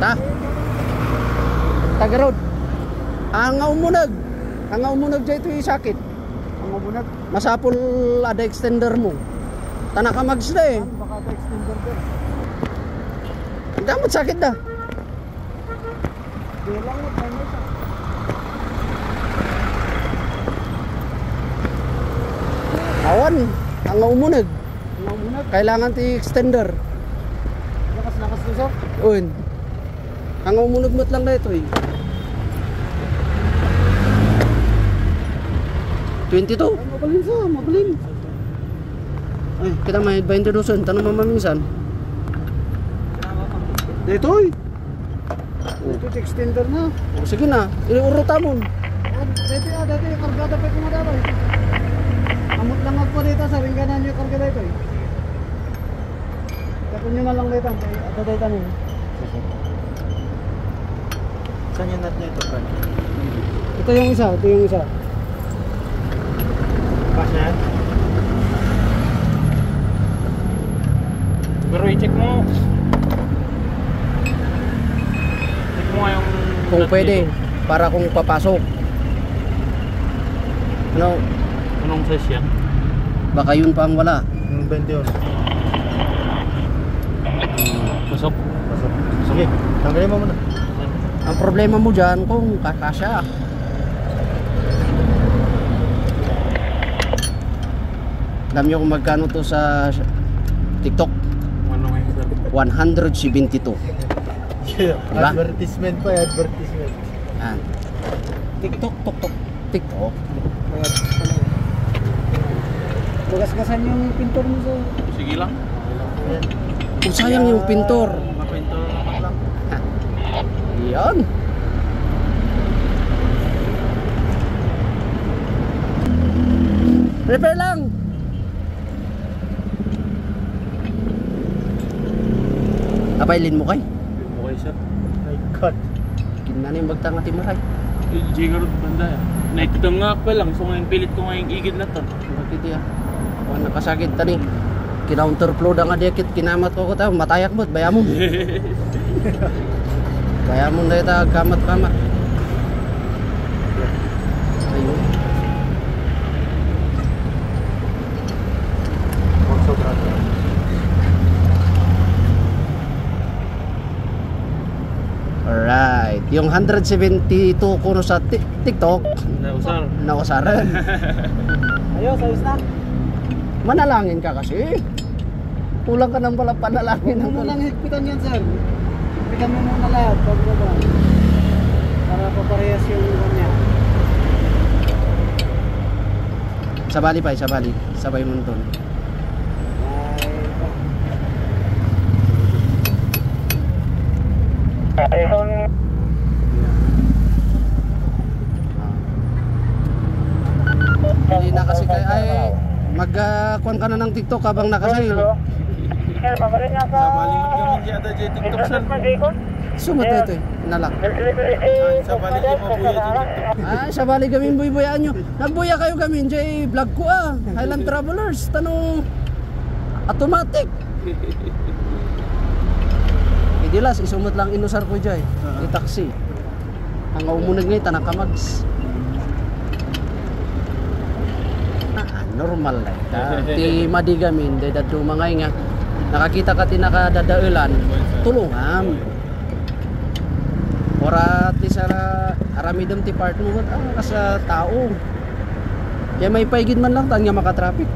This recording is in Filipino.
Ta? Tagarod. Ang umunag dyan ito yung sakit. Ang umunag. Masapol ada extender mo. Tanak ka magsda eh. Baka ada extender din. Ang damot sakit da. Bilang mo tayo isa. Awan, ang umunag. Ang umunag. Kailangan ti extender. Lakas to sir. Uy. Ang umunag mo't lang na ito eh. 22. Ay, mabalin sa, mabalin. Ay, kita may 22. Tanong mo maminsan. Dito eh. Dito extender na. O, sige na, iliuruta mo. Dati kargada pa yung madabay. Amot lang ako dito sa ringganan yung kargada ito eh. Tapos nyo na lang dito. Ada dito nyo. Saan yung nut nyo ito, Fran? Ito yung isa. Pas na yan? Pero i-check mo. Check mo nga yung Kung pwede, para kung papasok. Ano, anong size yan? baka yun pa ang wala. Yung 21. Pasok. Sige, tanggalin mo muna. Ang problema mo dyan kung kakasya. Alam nyo kung magkano to sa TikTok? Ano nga yung 172. Diba? Advertisement pa, advertisement. Yan. TikTok. TikTok. May ads pa lang. Magasgasan yung pintor mo sa... Sige lang. Ayan. Kung sayang yung pintor. Mapintor naman lang. Yan. Repair lang. Apailin mo kay? Okay sir. My God. Kinana yung magtanga timaray. Jigarot banda yan. Naitutang nga pa lang. So ngayon pilit ko ngayong igid na to. Bakit ya? Kung nakasakit tani. Kinounterflow da nga diakit kinamat ko ta matayak mo bayamon. Bayamon na ita kamat-kamat. Ayun. Also grabe. Alright, yung 172 kuno sa TikTok Nausar. nausaran. Ayos, ayos na. Manalangin ka kasi. Kulang ka nang pala panalangin. Huwag mo munang higpitan yan, sir. Higpitan mo muna lahat. Pagbaba. Para paparehas yung kanya. Sabali pa, sabali. Sabay mo doon. Hindi na kasi kaya ay magkuhan ka na ng TikTok habang nakasail. Sa balimat kami di ada dyan TikTok sir. Sumat na ito eh, nalak. Sa balik yung mabuya dyan. Ay, sa bali gamin buy-buyaan nyo. Nagbuya kayo gamin, jay vlog ko ah. Highland Travelers, tanong automatic. Idilas, isumot lang inusar ko jay. I-taxi. Ang umunag ngayon, tanakamags. Normal lang. Ti madigamin, dahil dito mga nga. Nakakita ka tinakadadaulan, tulungan. Ora ti sa aramidam ti part mo sa tao. Kaya may paigid man lang tanya makatraffic.